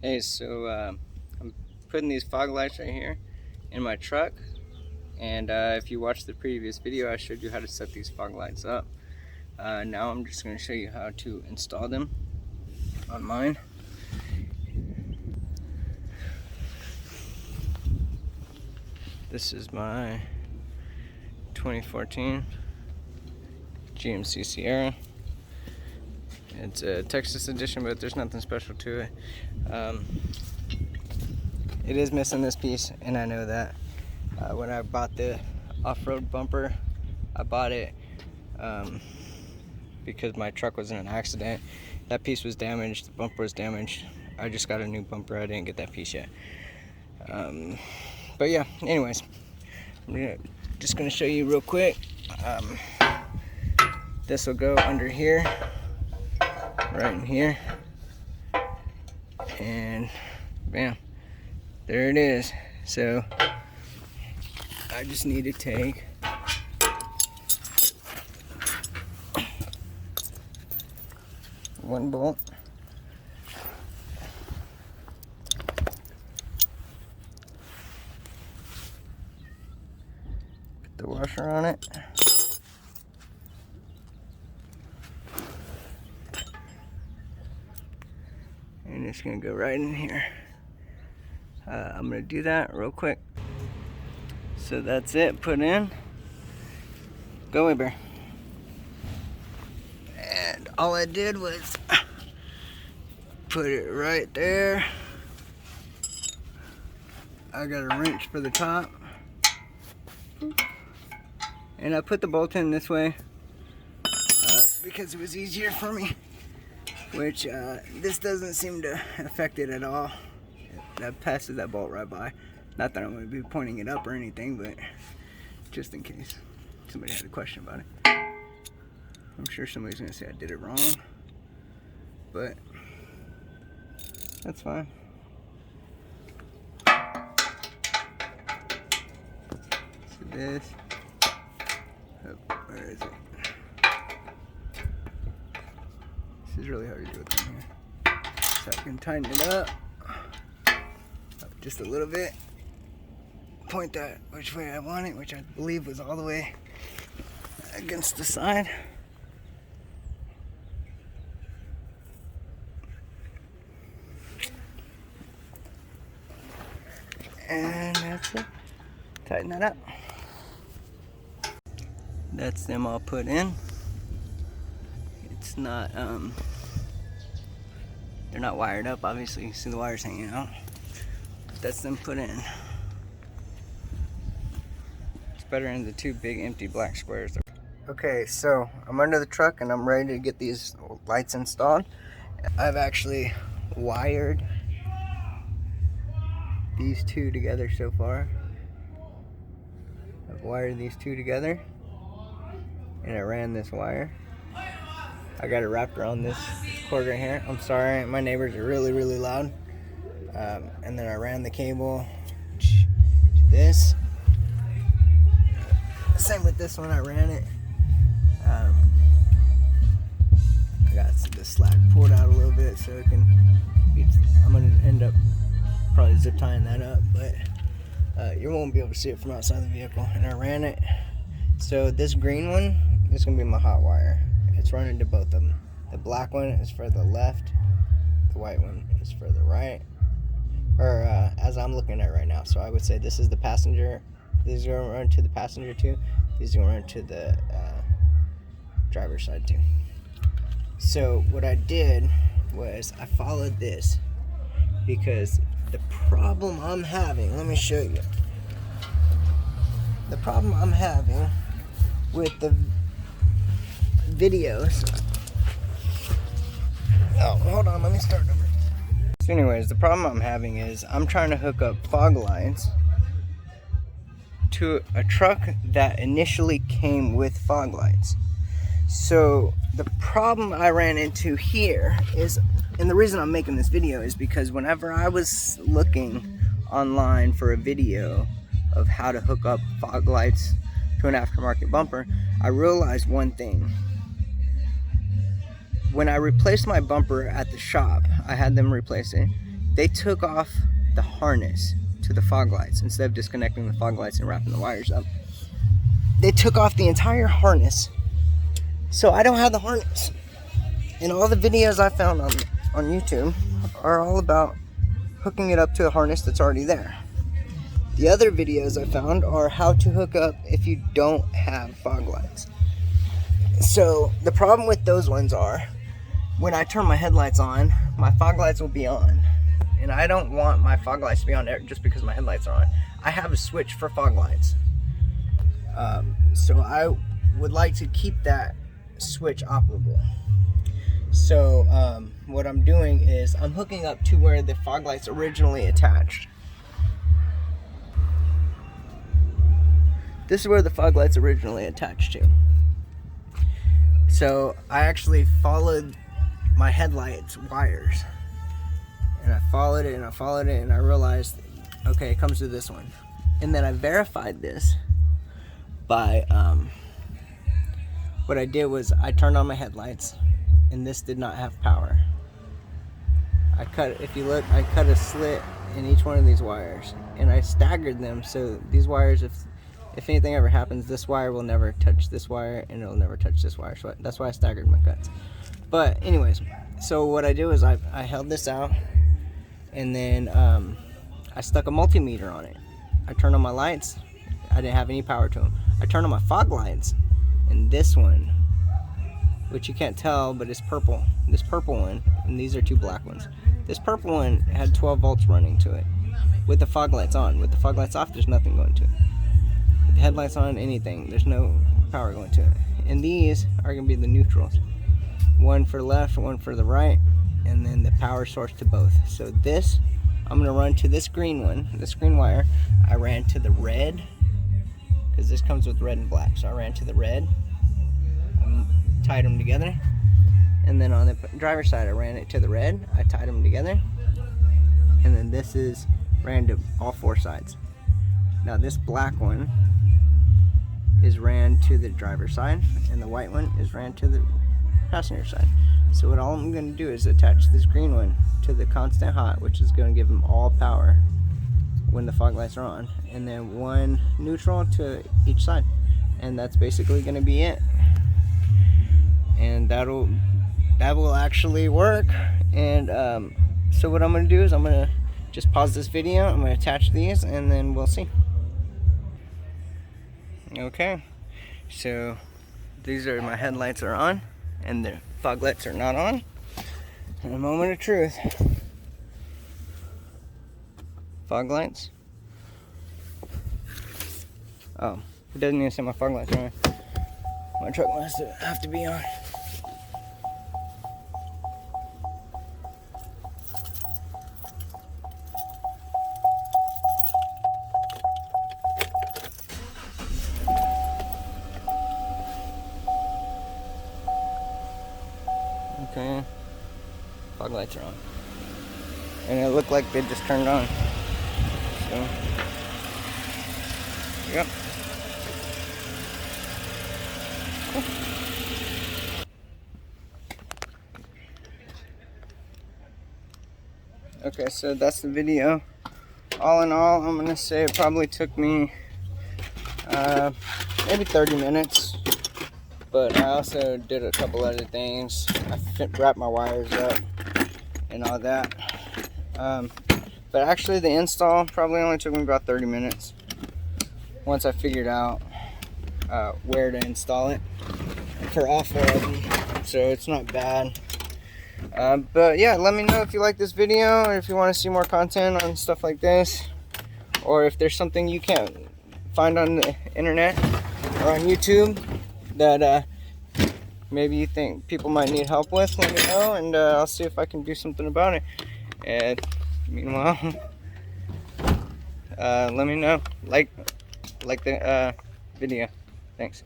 Hey, so I'm putting these fog lights right here in my truck, and if you watched the previous video, I showed you how to set these fog lights up. Now I'm just going to show you how to install them on mine. This is my 2014 GMC Sierra. It's a Texas edition, but there's nothing special to it. It is missing this piece, and I know that. When I bought the off-road bumper, I bought it because my truck was in an accident. That piece was damaged, the bumper was damaged. I just got a new bumper, I didn't get that piece yet. But yeah, anyways, I'm just gonna show you real quick. This will go under here, right in here, and bam, there it is. So I just need to take one bolt, put the washer on it, and it's gonna go right in here. I'm gonna do that real quick. So that's it, put in. Go away, bear. And all I did was put it right there. I got a wrench for the top. And I put the bolt in this way because it was easier for me, which this doesn't seem to affect it at all. That passes that bolt right by. Not that I'm going to be pointing it up or anything, but just in case somebody had a question about it. I'm sure somebody's going to say I did it wrong, but that's fine. So this, oh, where is it? This is really hard to do with one here. So I can tighten it up just a little bit. Point that which way I want it, which I believe was all the way against the side. And that's it. Tighten that up. That's them all put in. It's not, they're not wired up, obviously. You see the wires hanging out. That's them put in. It's better in the two big empty black squares. Okay, so I'm under the truck and I'm ready to get these lights installed. I've actually wired these two together so far. I've wired these two together and I ran this wire. I got it wrapped around this cord right here. I'm sorry, my neighbors are really loud. And then I ran the cable to this. Same with this one, I ran it. I got the slack pulled out a little bit so it can be, I'm going to end up probably zip tying that up, but you won't be able to see it from outside the vehicle. And I ran it. So this green one is going to be my hot wire. It's running to both of them. The black one is for the left, the white one is for the right. Or as I'm looking at right now. So I would say this is the passenger. These are going to run to the passenger too. These are going to run to the driver's side too. So what I did was I followed this because the problem I'm having, let me show you. The problem I'm having with the videos. Oh, hold on, let me start over. So anyways, the problem I'm having is I'm trying to hook up fog lights to a truck that initially came with fog lights. So the problem I ran into here is, and the reason I'm making this video is because whenever I was looking online for a video of how to hook up fog lights to an aftermarket bumper, I realized one thing. When I replaced my bumper at the shop, I had them replace it. they took off the harness to the fog lights. Instead of disconnecting the fog lights and wrapping the wires up, they took off the entire harness. So I don't have the harness. And all the videos I found on YouTube are all about hooking it up to a harness that's already there. The other videos I found are how to hook up if you don't have fog lights. So the problem with those ones are, when I turn my headlights on, my fog lights will be on. And I don't want my fog lights to be on there just because my headlights are on. I have a switch for fog lights. So I would like to keep that switch operable. So what I'm doing is I'm hooking up to where the fog lights originally attached. This is where the fog lights originally attached to. So I actually followed my headlights wires, and I followed it and I followed it, and I realized, okay, it comes to this one. And then I verified this by what I did was I turned on my headlights, and this did not have power. If you look, I cut a slit in each one of these wires, and I staggered them so these wires, if anything ever happens, this wire will never touch this wire, and it'll never touch this wire. So that's why I staggered my cuts. But anyways, so what I did was I held this out, and then I stuck a multimeter on it. I turned on my lights. I didn't have any power to them. I turned on my fog lights, and this one, which you can't tell, but it's purple. This purple one, and these are two black ones. This purple one had 12 volts running to it with the fog lights on. With the fog lights off, there's nothing going to it. With the headlights on, anything, there's no power going to it. And these are going to be the neutrals. One for the left, one for the right, and then the power source to both. So this, I'm going to run to this green one, this green wire. I ran to the red, because this comes with red and black. So I ran to the red, tied them together, and then on the driver's side I ran it to the red, I tied them together, and then this is ran to all four sides. Now this black one is ran to the driver's side, and the white one is ran to the passenger side. So what all I'm going to do is attach this green one to the constant hot, which is going to give them all power when the fog lights are on, and then one neutral to each side, and that's basically going to be it. And that will actually work. And so what I'm going to do is I'm going to just pause this video, I'm going to attach these, and then we'll see. Okay, so these are my headlights are on, and the fog lights are not on. And a moment of truth. Fog lights. Oh, it doesn't even say my fog lights are on. My truck must have to be on. Okay, fog lights are on, and it looked like they just turned on. So, yep. Cool. Okay, so that's the video. All in all, I'm gonna say it probably took me maybe 30 minutes. But I also did a couple other things. I wrapped my wires up and all that. But actually the install probably only took me about 30 minutes once I figured out where to install it for all four of them. So it's not bad. But yeah, let me know if you like this video, or if you want to see more content on stuff like this, or if there's something you can't find on the internet or on YouTube that maybe you think people might need help with. Let me know, and I'll see if I can do something about it. And meanwhile, let me know, like the video. Thanks.